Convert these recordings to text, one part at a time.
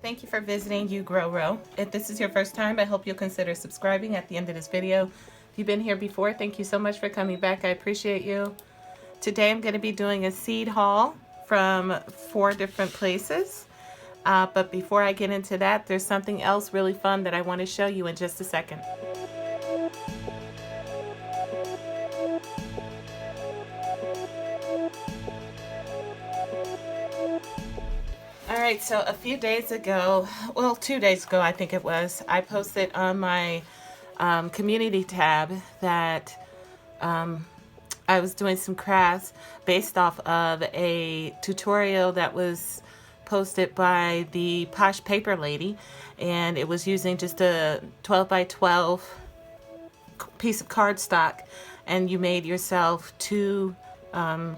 Thank you for visiting You Grow Row. If this is your first time, I hope you'll consider subscribing at the end of this video. If you've been here before, thank you so much for coming back. I appreciate you. Today I'm going to be doing a seed haul from 4 different places. But before I get into that, there's something else really fun that I want to show you in just a second. Alright, so a few days ago, well 2 days ago I think it was, I posted on my community tab that I was doing some crafts based off of a tutorial that was posted by the Posh Paper Lady, and it was using just a 12 by 12 piece of cardstock, and you made yourself 2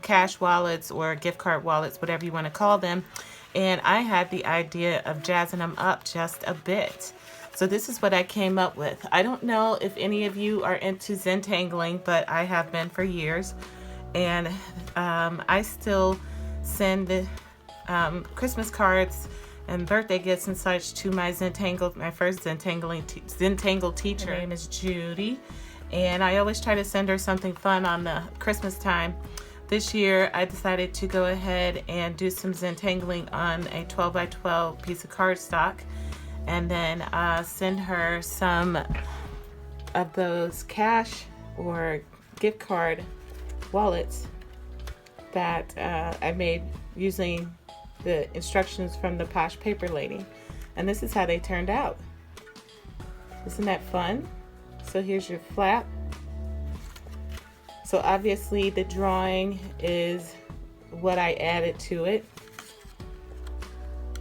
cash wallets or gift card wallets, whatever you want to call them. And I had the idea of jazzing them up just a bit. So this is what I came up with. I don't know if any of you are into Zentangling, but I have been for years. And I still send Christmas cards and birthday gifts and such to my my first Zentangle teacher. Her name is Judy. And I always try to send her something fun on the Christmas time. This year, I decided to go ahead and do some Zentangling on a 12 by 12 piece of cardstock, and then send her some of those cash or gift card wallets that I made using the instructions from the Posh Paper Lady. And this is how they turned out. Isn't that fun? So here's your flap. So obviously the drawing is what I added to it.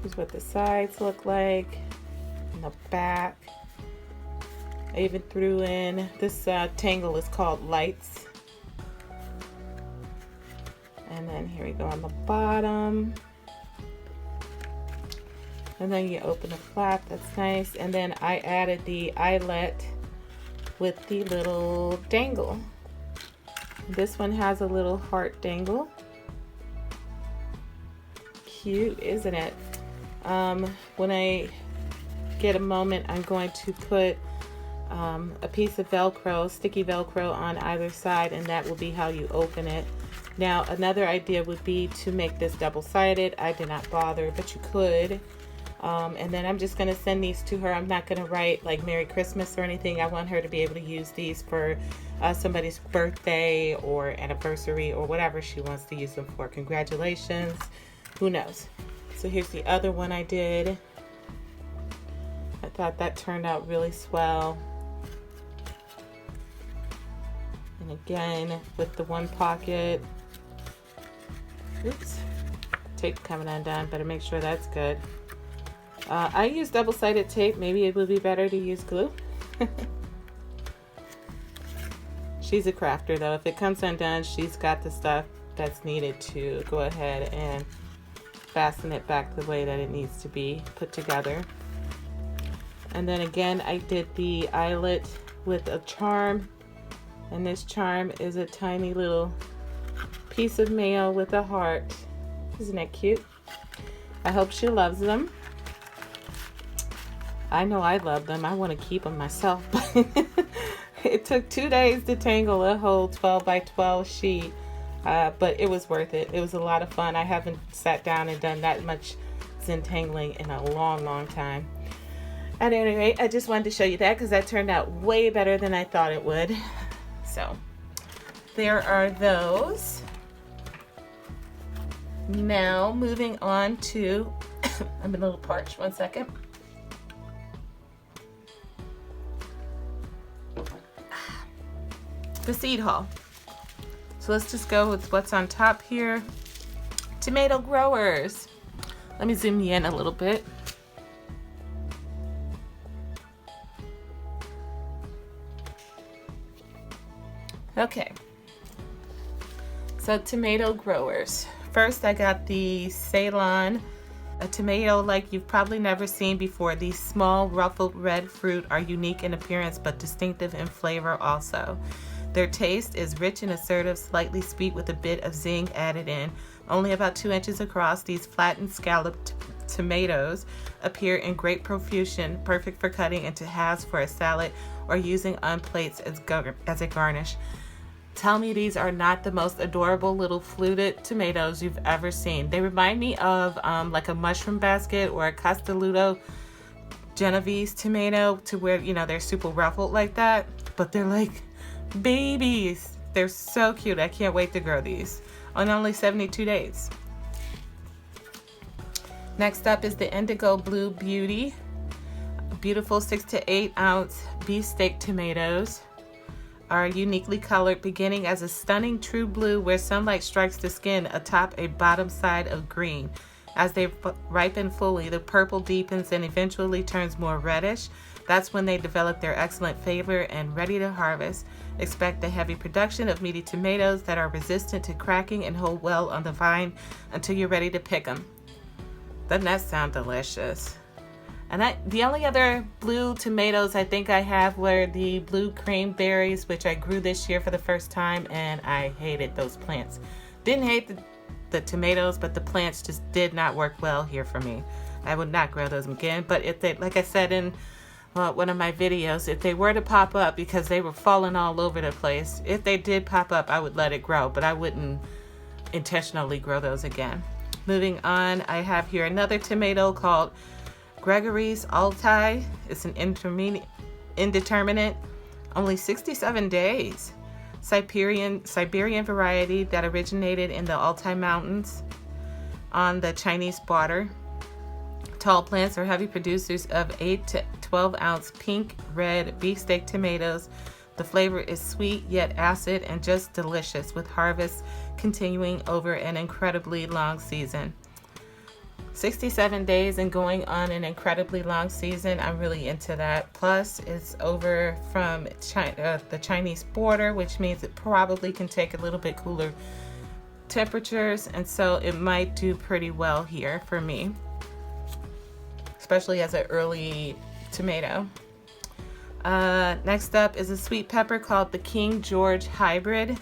Here's what the sides look like, and the back. I even threw in, this tangle is called Lights. And then here we go on the bottom. And then you open the flap, that's nice. And then I added the eyelet with the little dangle. This one has a little heart dangle. Cute, isn't it? When I get a moment, I'm going to put a piece of Velcro, sticky Velcro on either side, and that will be how you open it. Now, another idea would be to make this double-sided. I did not bother, but you could. And then I'm just going to send these to her. I'm not going to write like Merry Christmas or anything. I want her to be able to use these for somebody's birthday or anniversary or whatever she wants to use them for. Congratulations. Who knows? So here's the other one I did. I thought that turned out really swell. And again, with the one pocket. Oops. Tape coming undone. Better make sure that's good. I use double-sided tape. Maybe it would be better to use glue. She's a crafter though. If it comes undone, she's got the stuff that's needed to go ahead and fasten it back the way that it needs to be put together. And then again, I did the eyelet with a charm. And this charm is a tiny little piece of mail with a heart. Isn't that cute? I hope she loves them. I know I love them. I want to keep them myself. It took 2 days to tangle a whole 12 by 12 sheet, but it was worth it. It was a lot of fun. I haven't sat down and done that much Zentangling in a long time. At any rate, I just wanted to show you that because that turned out way better than I thought it would. So there are those. Now moving on to, I'm a little parched, 1 second. The seed haul. So let's just go with what's on top here. Tomato growers. Let me zoom you in a little bit. Okay. So tomato growers. First I got the Ceylon, a tomato like you've probably never seen before. These small ruffled red fruit are unique in appearance but distinctive in flavor also. Their taste is rich and assertive, slightly sweet with a bit of zing added in. Only about 2 inches across, these flattened scalloped tomatoes appear in great profusion, perfect for cutting into halves for a salad or using on plates as a garnish. Tell me these are not the most adorable little fluted tomatoes you've ever seen. They remind me of like a mushroom basket or a Castelluto Genovese tomato, to where, you know, they're super ruffled like that, but they're like babies. They're so cute. I can't wait to grow these on only 72 days. Next up is the Indigo Blue Beauty. Beautiful 6 to 8 ounce beefsteak tomatoes are uniquely colored, beginning as a stunning true blue where sunlight strikes the skin atop a bottom side of green. As they ripen fully, the purple deepens and eventually turns more reddish. That's when they develop their excellent flavor and ready to harvest. Expect the heavy production of meaty tomatoes that are resistant to cracking and hold well on the vine until you're ready to pick them. Doesn't that sound delicious? And the only other blue tomatoes I think I have were the blue cranberries, which I grew this year for the first time, and I hated those plants. Didn't hate the tomatoes, but the plants just did not work well here for me. I would not grow those again. But if they, like I said in one of my videos, if they were to pop up, because they were falling all over the place, if they did pop up, I would let it grow, but I wouldn't intentionally grow those again. Moving on, I have here another tomato called Gregory's Altai. It's an indeterminate, only 67 days. Siberian variety that originated in the Altai Mountains on the Chinese border. Tall plants are heavy producers of 8 to 12 ounce pink red beefsteak tomatoes. The flavor is sweet yet acid and just delicious, with harvest continuing over an incredibly long season. 67 days and going on an incredibly long season. I'm really into that. Plus, it's over from China, the Chinese border, which means it probably can take a little bit cooler temperatures, and so it might do pretty well here for me, especially as an early tomato. Next up is a sweet pepper called the King George Hybrid.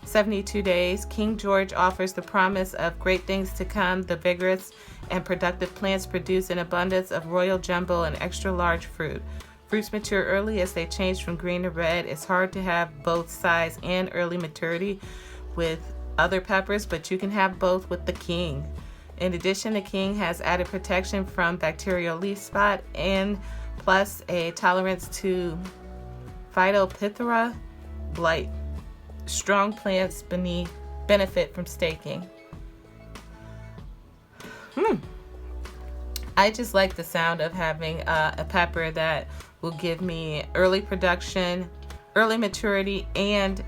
72 days. King George offers the promise of great things to come. The vigorous and productive plants produce an abundance of royal jumbo and extra large fruit. Fruits mature early as they change from green to red. It's hard to have both size and early maturity with other peppers, but you can have both with the King. In addition, the King has added protection from bacterial leaf spot and plus a tolerance to Phytophthora blight. Strong plants benefit from staking. I just like the sound of having a pepper that will give me early production, early maturity, and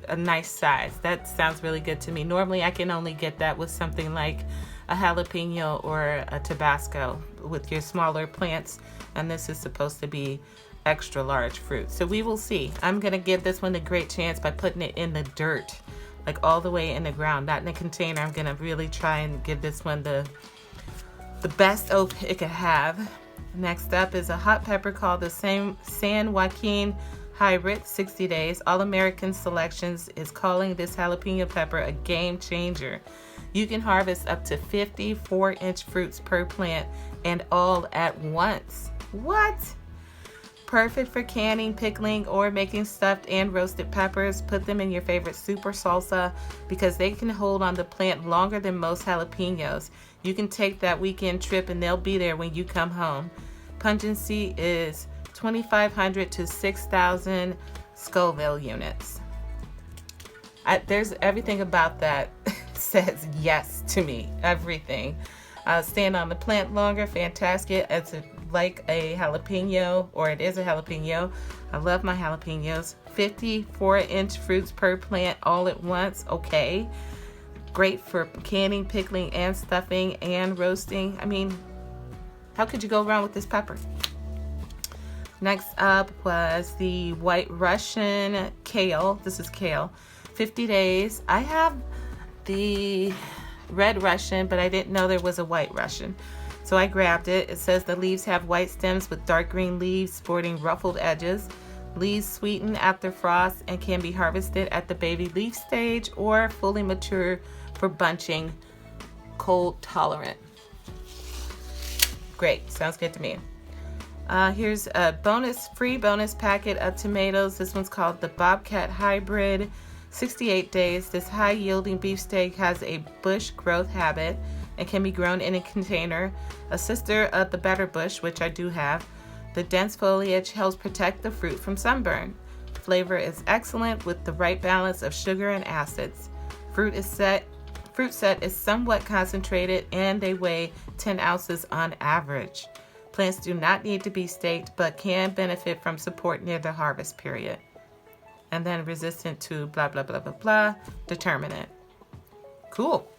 a nice size. That sounds really good to me. Normally I can only get that with something like a jalapeno or a Tabasco with your smaller plants, and this is supposed to be extra large fruit. So we will see. I'm gonna give this one a great chance by putting it in the dirt, like all the way in the ground, not in a container. I'm gonna really try and give this one the best oak it could have. Next up is a hot pepper called the San Joaquin Hybrid. 60 days. All American Selections is calling this jalapeno pepper a game changer. You can harvest up to 50 4-inch fruits per plant and all at once. What? Perfect for canning, pickling, or making stuffed and roasted peppers. Put them in your favorite soup or salsa because they can hold on the plant longer than most jalapenos. You can take that weekend trip and they'll be there when you come home. Pungency is 2,500 to 6,000 Scoville units. There's everything about that says yes to me. Everything. Stand on the plant longer. Fantastic. It's like a jalapeno, or it is a jalapeno. I love my jalapenos. 50 4-inch fruits per plant all at once. Okay. Great for canning, pickling, and stuffing, and roasting. I mean, how could you go wrong with this pepper? Next up was the White Russian kale. This is kale. 50 days. I have the Red Russian, but I didn't know there was a White Russian. So I grabbed it. It says the leaves have white stems with dark green leaves sporting ruffled edges. Leaves sweeten after frost and can be harvested at the baby leaf stage or fully mature for bunching, cold tolerant. Great, sounds good to me. Here's a free bonus packet of tomatoes. This one's called the Bobcat Hybrid. 68 days. This high yielding beefsteak has a bush growth habit and can be grown in a container. A sister of the better bush, which I do have. The dense foliage helps protect the fruit from sunburn. Flavor is excellent with the right balance of sugar and acids. Fruit set is somewhat concentrated and they weigh 10 ounces on average. Plants do not need to be staked, but can benefit from support near the harvest period. And then resistant to blah, blah, blah, blah, blah, determinant. Cool.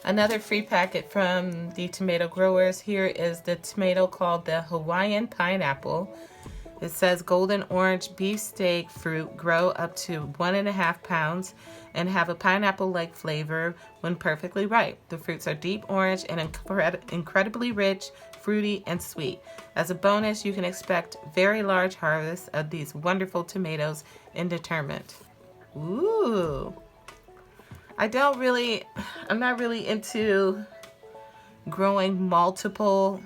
Another free packet from the tomato growers. Here is the tomato called the Hawaiian Pineapple. It says golden orange beefsteak fruit grow up to 1.5 pounds and have a pineapple-like flavor when perfectly ripe. The fruits are deep orange and incredibly rich, fruity, and sweet. As a bonus, you can expect very large harvests of these wonderful tomatoes in determinant. Ooh. I'm not really into growing multiple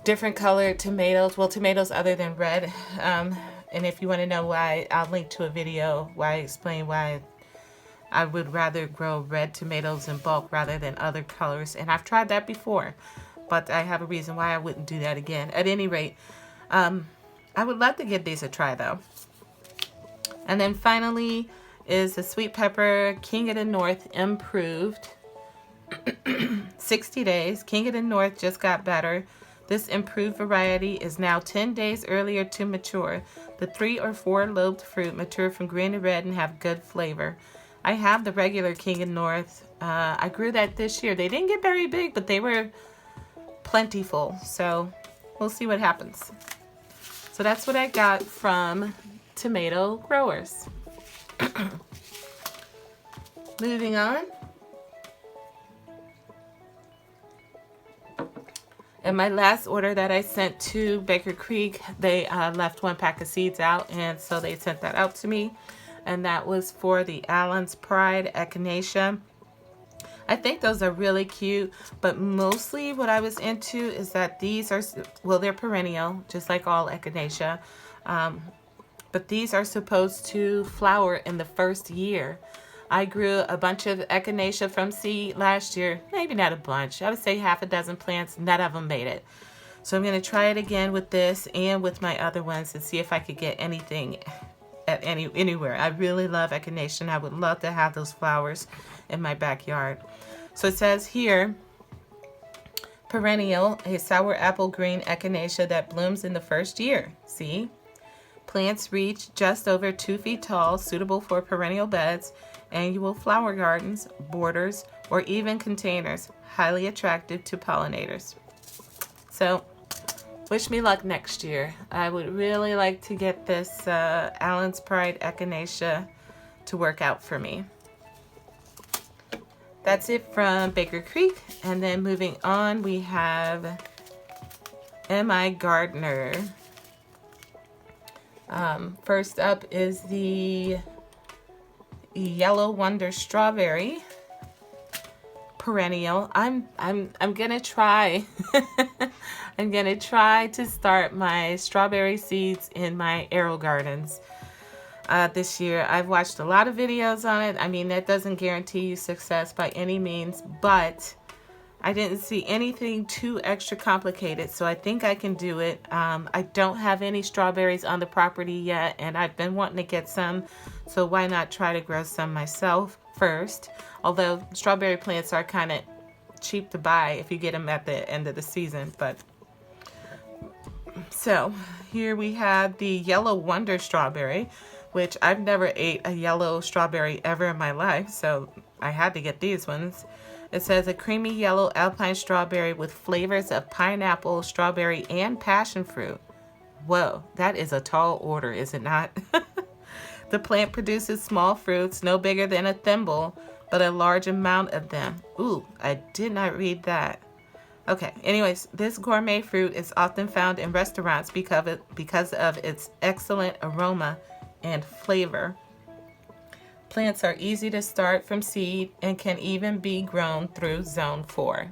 different colored tomatoes. Well, tomatoes other than red. And if you want to know why, I'll link to a video where I explain why I would rather grow red tomatoes in bulk rather than other colors. And I've tried that before, but I have a reason why I wouldn't do that again. At any rate, I would love to give these a try though. And then finally is the sweet pepper King of the North improved. 60 days. King of the North just got better. This improved variety is now 10 days earlier to mature. The 3 or 4 lobed fruit mature from green to red and have good flavor. I have the regular King of the North. I grew that this year. They didn't get very big, but they were plentiful. So we'll see what happens. So that's what I got from tomato growers. Moving on. And my last order that I sent to Baker Creek, they left 1 pack of seeds out, and so they sent that out to me. And that was for the Allen's Pride Echinacea. I think those are really cute, but mostly what I was into is that these are, well, they're perennial, just like all Echinacea. But these are supposed to flower in the first year. I grew a bunch of Echinacea from seed last year. Maybe not a bunch. I would say half a dozen plants. None of them made it. So I'm going to try it again with this and with my other ones and see if I could get anything at anywhere. I really love Echinacea and I would love to have those flowers in my backyard. So it says here, perennial, a sour apple green Echinacea that blooms in the first year. See? Plants reach just over 2 feet tall, suitable for perennial beds, annual flower gardens, borders, or even containers. Highly attractive to pollinators. So, wish me luck next year. I would really like to get this Allen's Pride Echinacea to work out for me. That's it from Baker Creek. And then moving on, we have M.I. Gardner. First up is the Yellow Wonder Strawberry perennial. I'm gonna try I'm gonna try to start my strawberry seeds in my arrow gardens this year. I've watched a lot of videos on it. I mean, that doesn't guarantee you success by any means, but I didn't see anything too extra complicated, so I think I can do it. I don't have any strawberries on the property yet, and I've been wanting to get some, so why not try to grow some myself first? Although strawberry plants are kind of cheap to buy if you get them at the end of the season. But so here we have the Yellow Wonder Strawberry, which I've never ate a yellow strawberry ever in my life, so I had to get these ones. It says a creamy yellow alpine strawberry with flavors of pineapple, strawberry, and passion fruit. Whoa, that is a tall order, is it not? The plant produces small fruits, no bigger than a thimble, but a large amount of them. Ooh, I did not read that. Okay, anyways, this gourmet fruit is often found in restaurants because of its excellent aroma and flavor. Plants are easy to start from seed and can even be grown through zone 4.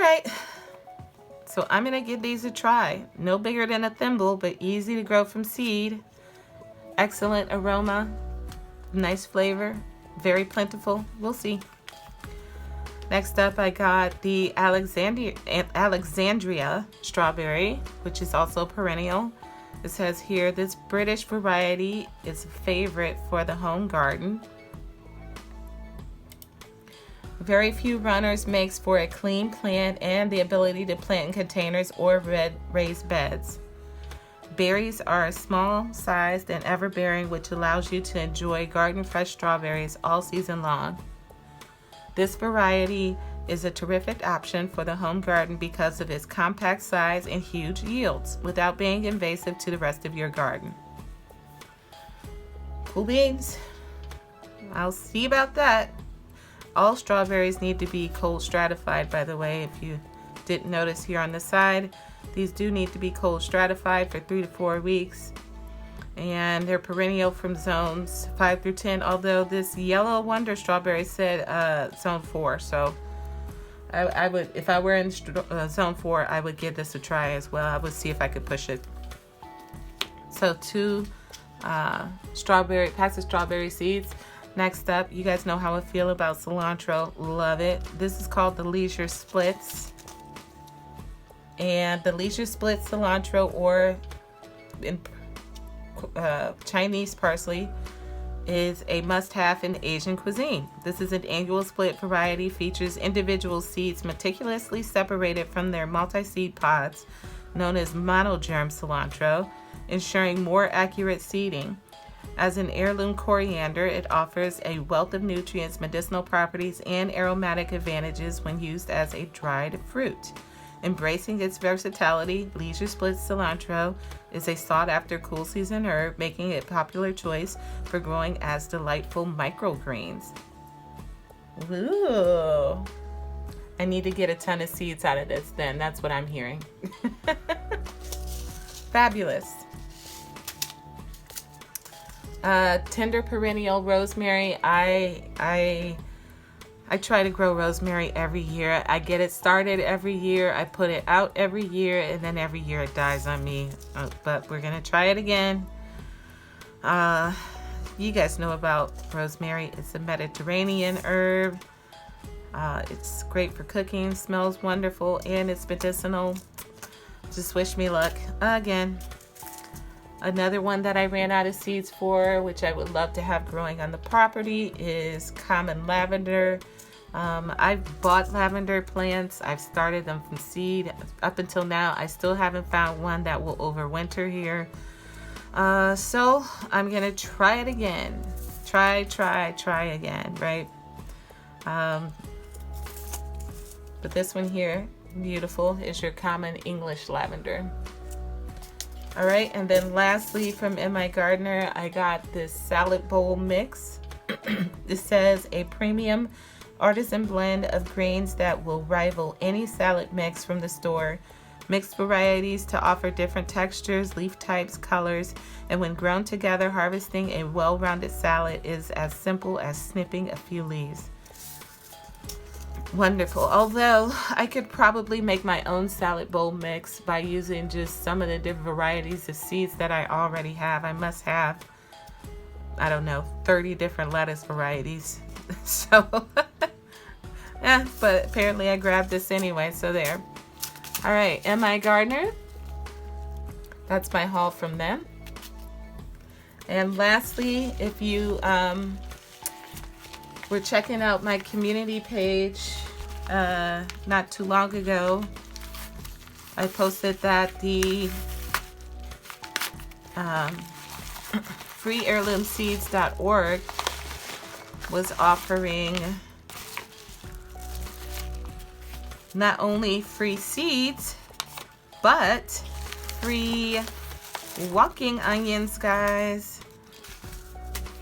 right. So I'm going to give these a try. No bigger than a thimble, but easy to grow from seed. Excellent aroma. Nice flavor. Very plentiful. We'll see. Next up, I got the Alexandria strawberry, which is also perennial. It says here, this British variety is a favorite for the home garden. Very few runners makes for a clean plant and the ability to plant in containers or raised beds. Berries are small sized and ever-bearing, which allows you to enjoy garden fresh strawberries all season long. This variety is a terrific option for the home garden because of its compact size and huge yields without being invasive to the rest of your garden. Cool beans. I'll see about that. All strawberries need to be cold stratified, by the way. If you didn't notice here on the side, these do need to be cold stratified for 3 to 4 weeks. And they're perennial from zones 5 through 10, although this Yellow Wonder strawberry said zone 4. So I would, if I were in zone 4, I would give this a try as well. I would see if I could push it. So 2 packs of strawberry seeds. Next up, you guys know how I feel about cilantro. Love it. This is called the Leisure Splits. And the Leisure Split cilantro, or in Chinese parsley, is a must-have in Asian cuisine. This is an annual split variety, features individual seeds meticulously separated from their multi-seed pods, known as monogerm cilantro, ensuring more accurate seeding. As an heirloom coriander, it offers a wealth of nutrients, medicinal properties, and aromatic advantages when used as a dried fruit. Embracing its versatility, Leisure Split cilantro is a sought-after cool season herb, making it a popular choice for growing as delightful microgreens. Ooh. I need to get a ton of seeds out of this then. That's what I'm hearing. Fabulous. Tender perennial rosemary. I try to grow rosemary every year. I get it started every year. I put it out every year, and then every year it dies on me. But we're gonna try it again. You guys know about rosemary. It's a Mediterranean herb. It's great for cooking, smells wonderful, and it's medicinal. Just wish me luck again. Another one that I ran out of seeds for, which I would love to have growing on the property, is common lavender. I've bought lavender plants. I've started them from seed. Up until now, I still haven't found one that will overwinter here. So I'm gonna try it again. Try again, right? But this one here, beautiful, is your common English lavender. All right, and then lastly from In My Gardener, I got this salad bowl mix. It says a premium artisan blend of grains that will rival any salad mix from the store. Mixed varieties to offer different textures, leaf types, colors, and when grown together, harvesting a well-rounded salad is as simple as snipping a few leaves. Wonderful. Although I could probably make my own salad bowl mix by using just some of the different varieties of seeds that I already have. I must have, I don't know, 30 different lettuce varieties. So, yeah, but apparently I grabbed this anyway, so there. All right, In My Gardener. That's my haul from them. And lastly, if you were checking out my community page not too long ago, I posted that the FreeHeirloomSeeds.org was offering not only free seeds, but free walking onions, guys.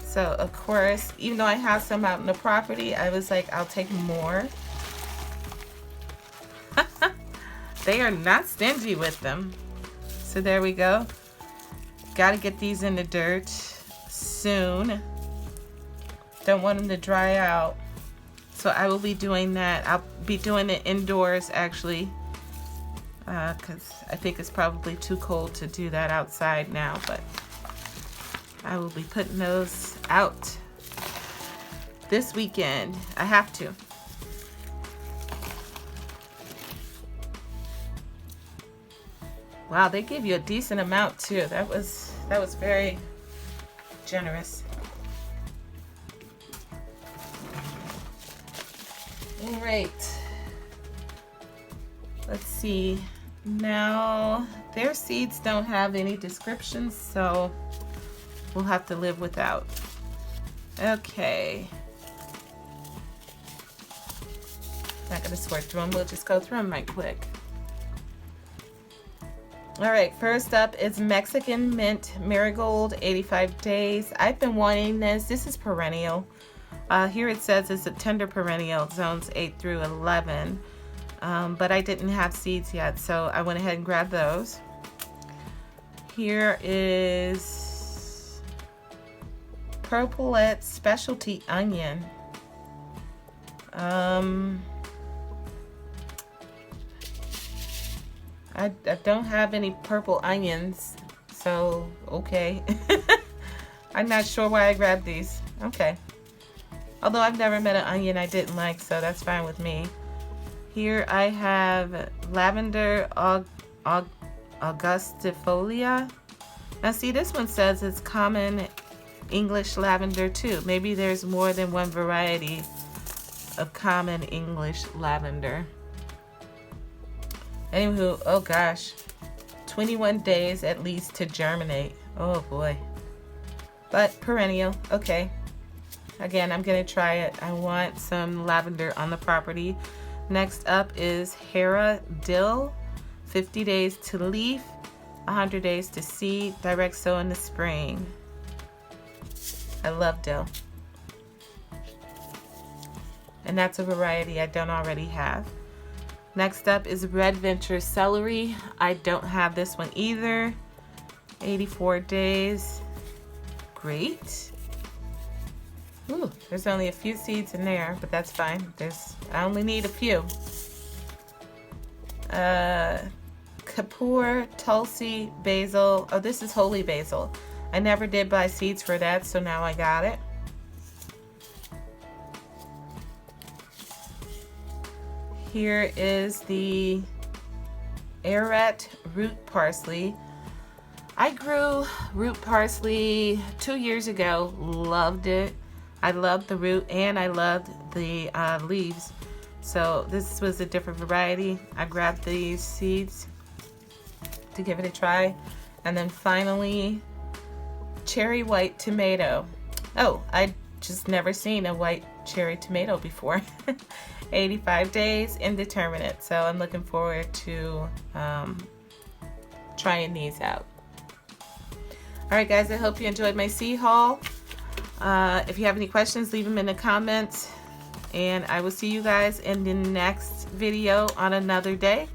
So, of course, even though I have some out in the property, I was like, I'll take more. They are not stingy with them. So there we go. Got to get these in the dirt soon. Don't want them to dry out. So I will be doing that. I'll be doing it indoors actually, because I think it's probably too cold to do that outside now, but I will be putting those out this weekend. I have to. Wow, they give you a decent amount too. That was very generous. All right. Let's see. Now, their seeds don't have any descriptions, so we'll have to live without. Okay. Not gonna sort through them. We'll just go through them right quick. All right, first up is Mexican Mint Marigold, 85 days. I've been wanting this. This is perennial. Here it says it's a tender perennial, zones 8 through 11. But I didn't have seeds yet, so I went ahead and grabbed those. Here is Purpleette Specialty Onion. I don't have any purple onions, so okay. I'm not sure why I grabbed these. Okay. Although I've never met an onion I didn't like, so that's fine with me. Here I have Lavender Augustifolia. Now see, this one says it's common English lavender too. Maybe there's more than one variety of common English lavender. Anywho, oh gosh, 21 days at least to germinate. Oh boy. But perennial, okay. Again, I'm gonna try it. I want some lavender on the property. Next up is Hera Dill, 50 days to leaf, 100 days to seed, direct sow in the spring. I love dill. And that's a variety I don't already have. Next up is Red Venture Celery. I don't have this one either. 84 days. Great. Ooh, there's only a few seeds in there, but that's fine. I only need a few. Kapoor, Tulsi, Basil. Oh, this is holy basil. I never did buy seeds for that, so now I got it. Here is the Arete root parsley. I grew root parsley 2 years ago. Loved it. I loved the root and I loved the leaves. So this was a different variety. I grabbed these seeds to give it a try. And then finally, cherry white tomato. Oh, I just never seen a white cherry tomato before. 85 days, indeterminate. So I'm looking forward to trying these out. All right, guys, I hope you enjoyed my seed haul. If you have any questions, leave them in the comments. And I will see you guys in the next video on another day.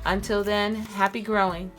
Until then, happy growing.